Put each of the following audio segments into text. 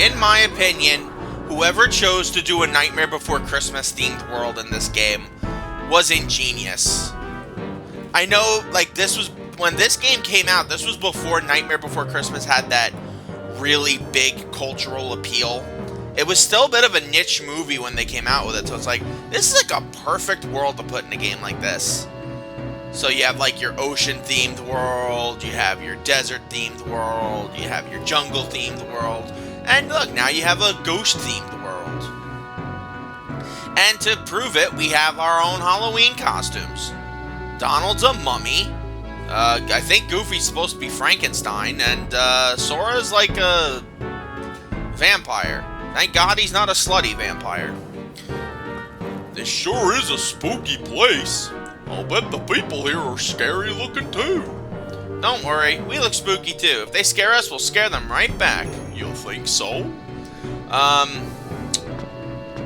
in my opinion, whoever chose to do a Nightmare Before Christmas themed world in this game was ingenious. I know, like, this was, when this game came out, this was before Nightmare Before Christmas had that really big cultural appeal. It was still a bit of a niche movie when they came out with it, so it's like, this is like a perfect world to put in a game like this. So you have like your ocean-themed world, you have your desert-themed world, you have your jungle-themed world, and look, now you have a ghost-themed world. And to prove it, we have our own Halloween costumes. Donald's a mummy. I think Goofy's supposed to be Frankenstein, and Sora's like a vampire. Thank God he's not a slutty vampire. This sure is a spooky place. I'll bet the people here are scary looking too. Don't worry, we look spooky too. If they scare us, we'll scare them right back. You think so?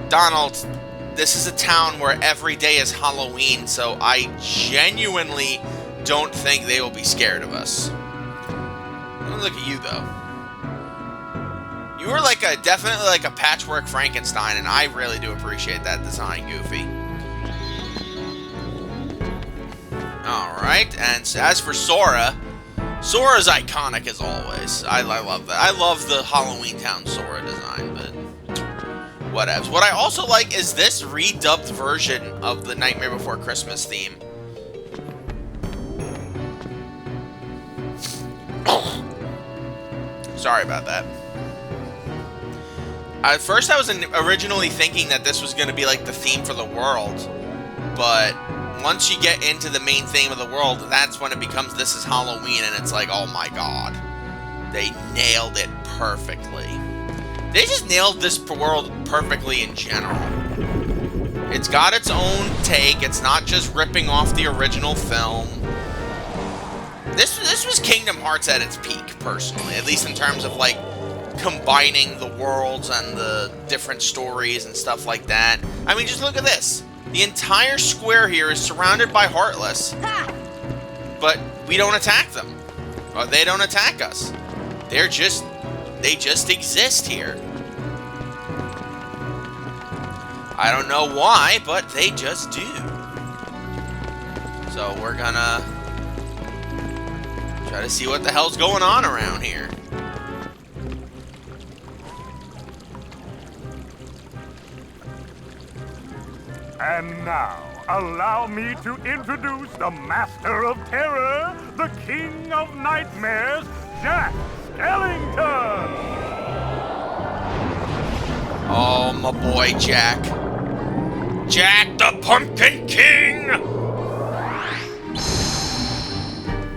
Donald, this is a town where every day is Halloween, so I genuinely don't think they will be scared of us. Let me look at you though. You were like definitely like a patchwork Frankenstein, and I really do appreciate that design, Goofy. Alright, and as for Sora, Sora's iconic as always. I love that. I love the Halloweentown Sora design, but whatevs. What I also like is this redubbed version of the Nightmare Before Christmas theme. Sorry about that. At first I was originally thinking that this was going to be like the theme for the world, but once you get into the main theme of the world, that's when it becomes This Is Halloween, and it's like, oh my god. They nailed it perfectly. They just nailed this world perfectly in general. It's got its own take, it's not just ripping off the original film. This was Kingdom Hearts at its peak, personally, at least in terms of, like, combining the worlds and the different stories and stuff like that. I mean, just look at this. The entire square here is surrounded by Heartless, but we don't attack them, or they don't attack us. They just exist here. I don't know why, but they just do. So we're gonna try to see what the hell's going on around here. And now, allow me to introduce the Master of Terror, the King of Nightmares, Jack Skellington! Oh, my boy, Jack. Jack the Pumpkin King!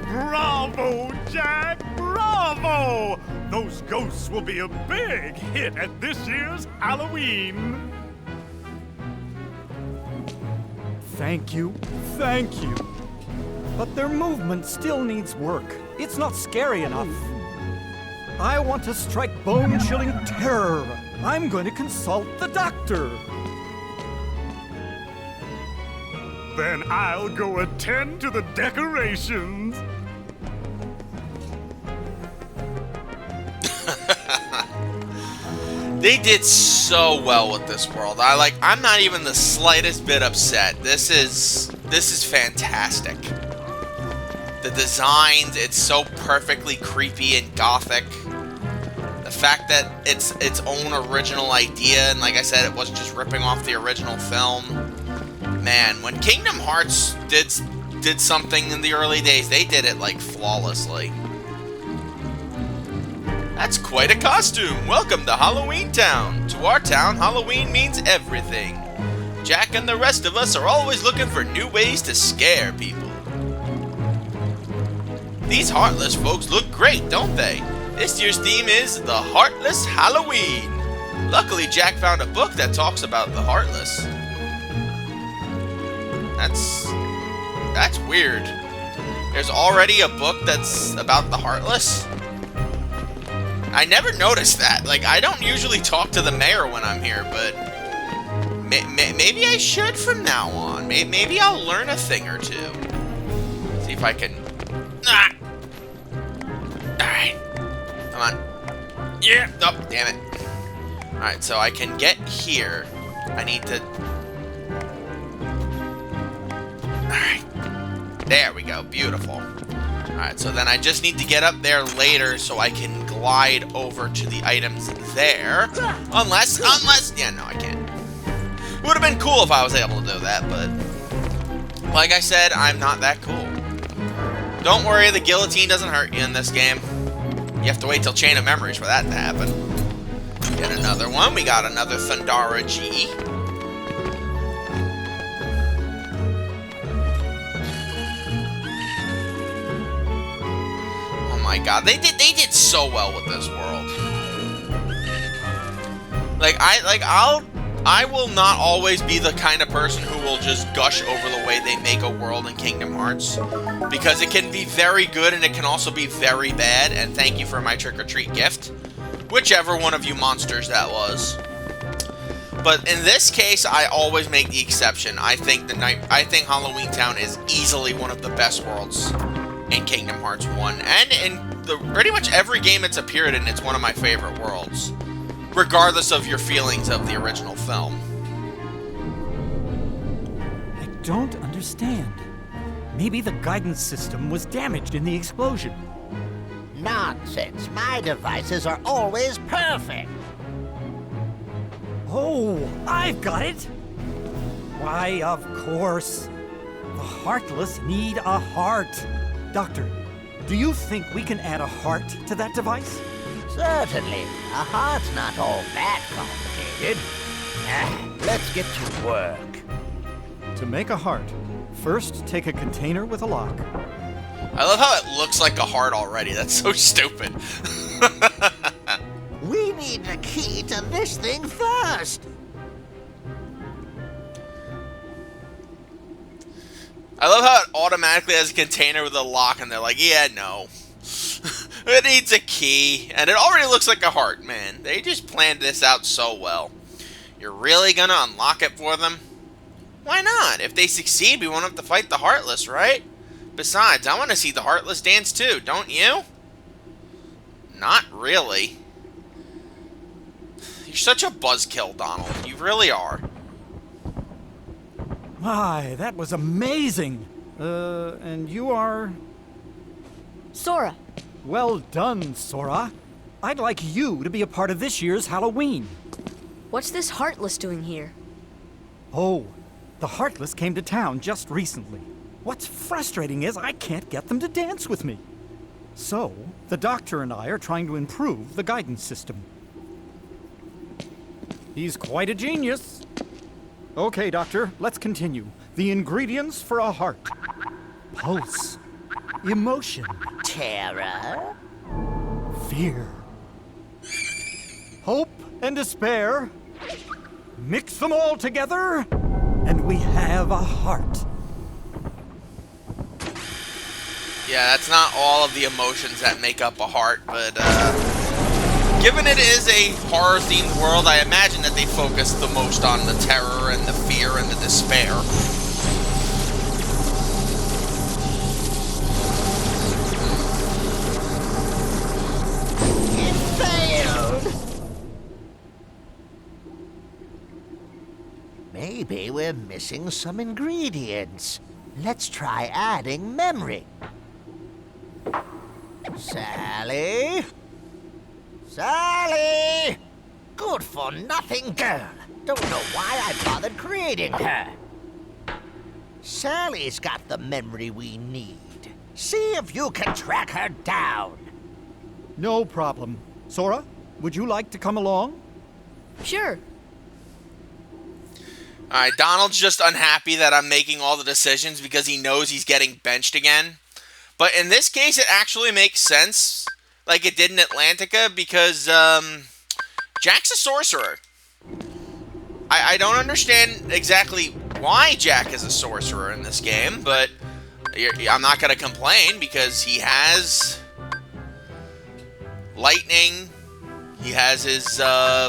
Bravo, Jack! Bravo! Those ghosts will be a big hit at this year's Halloween. Thank you, thank you. But their movement still needs work. It's not scary enough. I want to strike bone-chilling terror. I'm going to consult the doctor. Then I'll go attend to the decorations. They did so well with this world. I'm not even the slightest bit upset. This is fantastic. The designs, it's so perfectly creepy and gothic. The fact that it's its own original idea, and like I said, it wasn't just ripping off the original film. Man, when Kingdom Hearts did something in the early days, they did it like flawlessly. That's quite a costume! Welcome to Halloweentown! To our town, Halloween means everything. Jack and the rest of us are always looking for new ways to scare people. These Heartless folks look great, don't they? This year's theme is the Heartless Halloween. Luckily, Jack found a book that talks about the Heartless. That's weird. There's already a book that's about the Heartless? I never noticed that. Like, I don't usually talk to the mayor when I'm here, but maybe I should from now on. Maybe I'll learn a thing or two. See if I can... Ah! Alright. Come on. Yeah! Oh, damn it. Alright, so I can get here. I need to... Alright. There we go. Beautiful. Alright, so then I just need to get up there later so I can glide over to the items there. Unless... Yeah, no, I can't. It would have been cool if I was able to do that, but... Like I said, I'm not that cool. Don't worry, the guillotine doesn't hurt you in this game. You have to wait till Chain of Memories for that to happen. Get another one. We got another Thundara G. Oh my god, they did so well with this world. I will not always be the kind of person who will just gush over the way they make a world in Kingdom Hearts, because it can be very good and it can also be very bad, and thank you for my trick-or-treat gift. Whichever one of you monsters that was. But in this case, I always make the exception. I think Halloweentown is easily one of the best worlds in Kingdom Hearts 1. And in pretty much every game it's appeared in, it's one of my favorite worlds. Regardless of your feelings of the original film. I don't understand. Maybe the guidance system was damaged in the explosion. Nonsense. My devices are always perfect. Oh, I've got it! Why, of course. The Heartless need a heart. Doctor, do you think we can add a heart to that device? Certainly. A heart's not all that complicated. Let's get to work. To make a heart, first take a container with a lock. I love how it looks like a heart already. That's so stupid. We need the key to this thing first. I love how it automatically has a container with a lock, and they're like, yeah, no. It needs a key, and it already looks like a heart, man. They just planned this out so well. You're really gonna unlock it for them? Why not? If they succeed, we won't have to fight the Heartless, right? Besides, I want to see the Heartless dance too, don't you? Not really. You're such a buzzkill, Donald. You really are. My, that was amazing. And you are... Sora. Well done, Sora. I'd like you to be a part of this year's Halloween. What's this Heartless doing here? Oh, the Heartless came to town just recently. What's frustrating is I can't get them to dance with me. So, the Doctor and I are trying to improve the guidance system. He's quite a genius. Okay, Doctor, let's continue. The ingredients for a heart. Pulse. Emotion. Terror? Fear. Hope and despair. Mix them all together, and we have a heart. Yeah, that's not all of the emotions that make up a heart, but given it is a horror-themed world, I imagine that they focus the most on the terror and the fear and the despair. It failed. Maybe we're missing some ingredients. Let's try adding memory. Sally? Sally! Good-for-nothing girl. Don't know why I bothered creating her. Sally's got the memory we need. See if you can track her down. No problem. Sora, would you like to come along? Sure. Alright, Donald's just unhappy that I'm making all the decisions because he knows he's getting benched again. But in this case, it actually makes sense, like it did in Atlantica, because Jack's a sorcerer. I don't understand exactly why Jack is a sorcerer in this game, but I'm not going to complain because he has lightning, he has his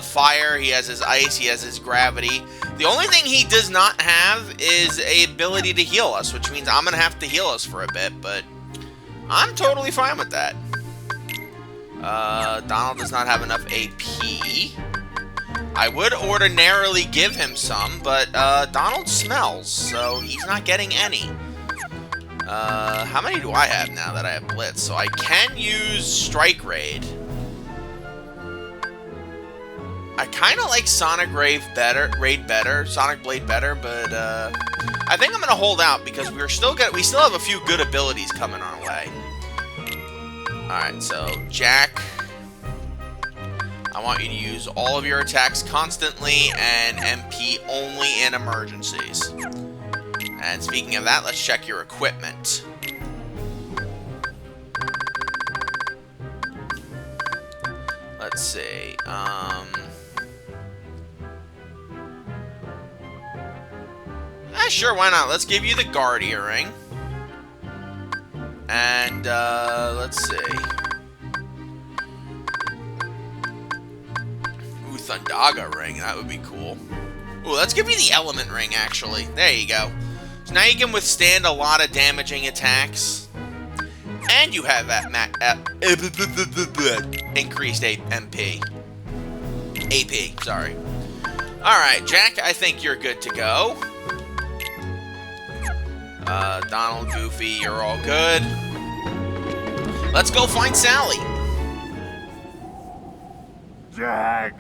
fire, he has his ice, he has his gravity. The only thing he does not have is a ability to heal us, which means I'm going to have to heal us for a bit, but I'm totally fine with that. Donald does not have enough AP. I would ordinarily give him some, but Donald smells, so he's not getting any. How many do I have now that I have Blitz? So I can use Strike Raid. I kind of like Sonic Raid better, Sonic Blade better, but I think I'm gonna hold out because we still have a few good abilities coming our way. All right, so Jack, I want you to use all of your attacks constantly and MP only in emergencies. And speaking of that, let's check your equipment. Let's see. Sure, why not? Let's give you the Guardia Ring. And, let's see. Ooh, Thundaga Ring. That would be cool. Ooh, let's give you the Element Ring, actually. There you go. So now you can withstand a lot of damaging attacks. And you have that increased MP. AP, sorry. Alright, Jack, I think you're good to go. Donald, Goofy, you're all good. Let's go find Sally. Jack!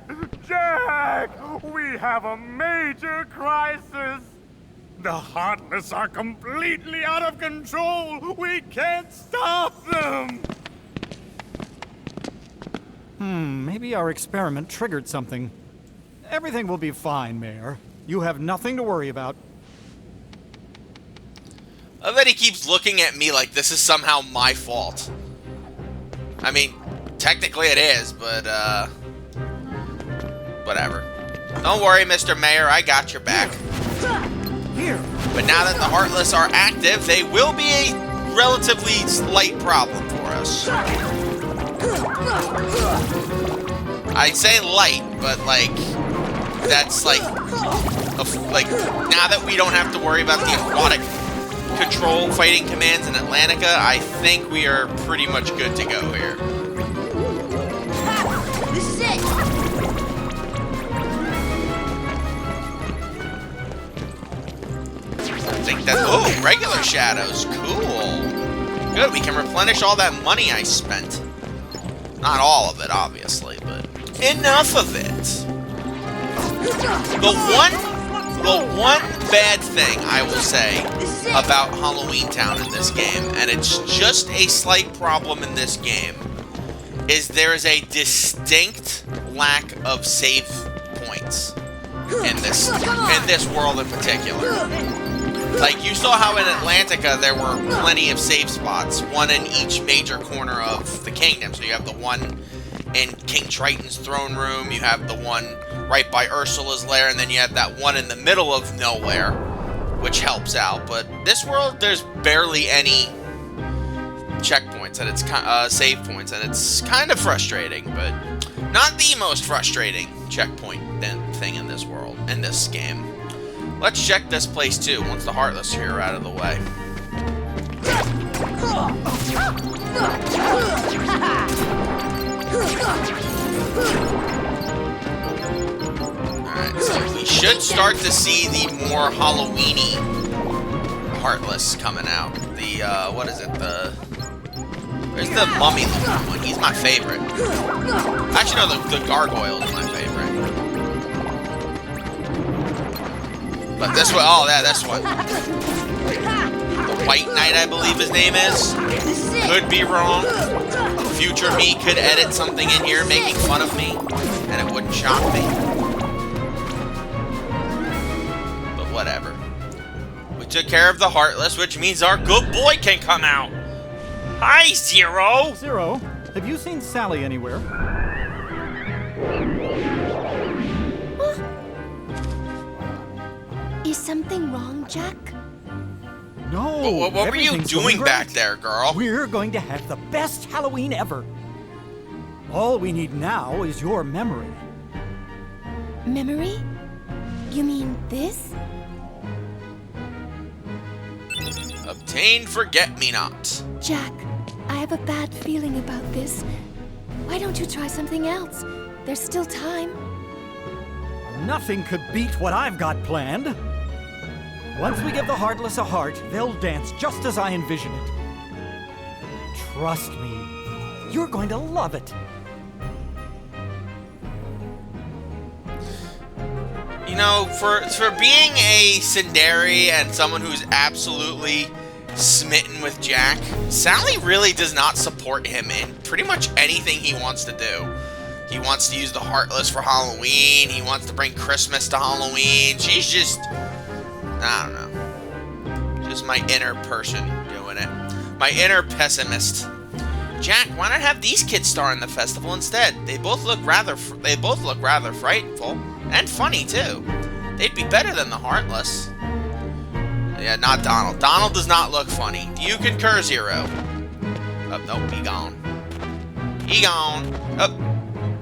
Jack! We have a major crisis! The Heartless are completely out of control! We can't stop them! Maybe our experiment triggered something. Everything will be fine, Mayor. You have nothing to worry about. I bet he keeps looking at me like this is somehow my fault. I mean, technically it is, but, whatever. Don't worry, Mr. Mayor, I got your back. Here. But now that the Heartless are active, they will be a relatively slight problem for us. I'd say light, but, like, that's, like, now that we don't have to worry about the aquatic control fighting commands in Atlantica, I think we are pretty much good to go here. This is it! I think that... Oh, regular shadows. Cool. Good, we can replenish all that money I spent. Not all of it, obviously, but enough of it. The one bad thing I will say about Halloweentown in this game, and it's just a slight problem in this game, is there is a distinct lack of save points in this world in particular. Like, you saw how in Atlantica there were plenty of save spots, one in each major corner of the kingdom. So you have the one in King Triton's throne room, you have the one right by Ursula's lair, and then you have that one in the middle of nowhere, which helps out. But this world, there's barely any checkpoints, and it's save points, and it's kind of frustrating, but not the most frustrating checkpoint thing in this world, in this game. Let's check this place too, once the Heartless here are out of the way. Alright, so we should start to see the more Halloween-y Heartless coming out. The, what is it, where's the mummy-looking one? He's my favorite. Actually, no, the gargoyle is my favorite. But this one, oh, yeah, this one. The White Knight, I believe his name is. Could be wrong. Future me could edit something in here making fun of me, and it wouldn't shock me. But whatever. We took care of the Heartless, which means our good boy can come out. Hi, Zero! Zero, have you seen Sally anywhere? Is something wrong, Jack? No. What were you doing back there, girl? We're going to have the best Halloween ever. All we need now is your memory. Memory? You mean this? Obtain Forget-Me-Not. Jack, I have a bad feeling about this. Why don't you try something else? There's still time. Nothing could beat what I've got planned. Once we give the Heartless a heart, they'll dance just as I envision it. Trust me, you're going to love it. You know, for being a tsundere and someone who's absolutely smitten with Jack, Sally really does not support him in pretty much anything he wants to do. He wants to use the Heartless for Halloween. He wants to bring Christmas to Halloween. She's just, I don't know, just my inner person doing it. My inner pessimist. Jack, why not have these kids star in the festival instead? They both look rather frightful and funny too. They'd be better than the Heartless. Yeah, not Donald. Donald does not look funny. Do you concur, Zero? Oh, nope, he gone. He gone.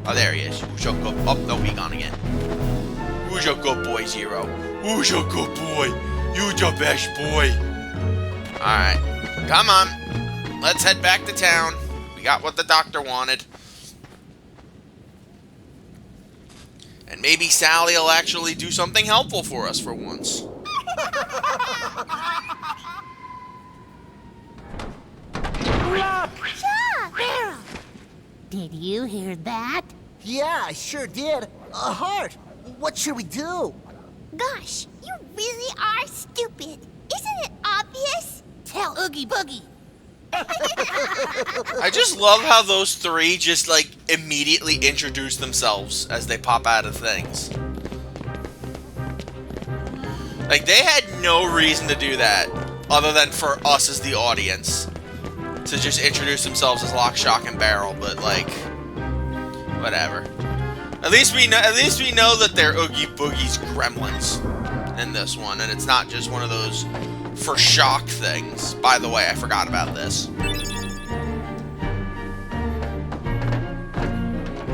Oh, there he is. Who's your good? Oh, no, he gone again. Who's your good boy, Zero? Who's your good boy? You the best boy. Alright. Come on. Let's head back to town. We got what the doctor wanted. And maybe Sally will actually do something helpful for us for once. Barrel! Did you hear that? Yeah, I sure did. A heart. What should we do? Gosh, you really are stupid. Isn't it obvious? Tell Oogie Boogie. I just love how those three just, like, immediately introduce themselves as they pop out of things. Like, they had no reason to do that, other than for us as the audience, to just introduce themselves as Lock, Shock, and Barrel, but, like, whatever. At least we know that they're Oogie Boogie's gremlins in this one, and it's not just one of those for shock things. By the way, I forgot about this.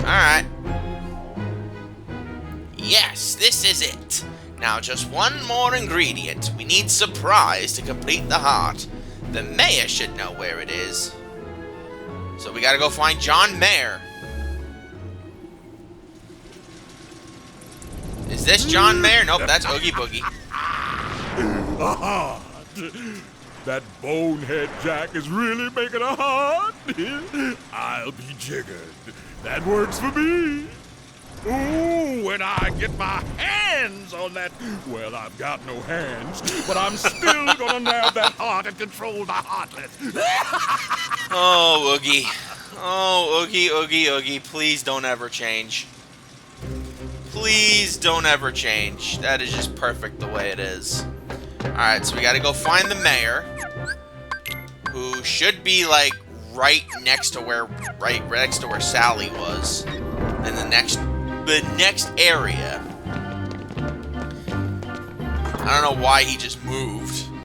Alright. Yes, this is it. Now just one more ingredient. We need surprise to complete the heart. The mayor should know where it is. So we gotta go find John Mayer. Is this John Mayer? Nope, that's Oogie Boogie. Aha! That bonehead Jack is really making a heart. I'll be jiggered. That works for me. Ooh, when I get my hands on that... Well, I've got no hands, but I'm still gonna nab that heart and control the Heartless. Oh, Oogie. Oh, Oogie, Oogie, Oogie. Please don't ever change. Please don't ever change. That is just perfect the way it is. Alright, so we gotta go find the mayor, who should be, like, right next to where Sally was, in the next area. I don't know why he just moved.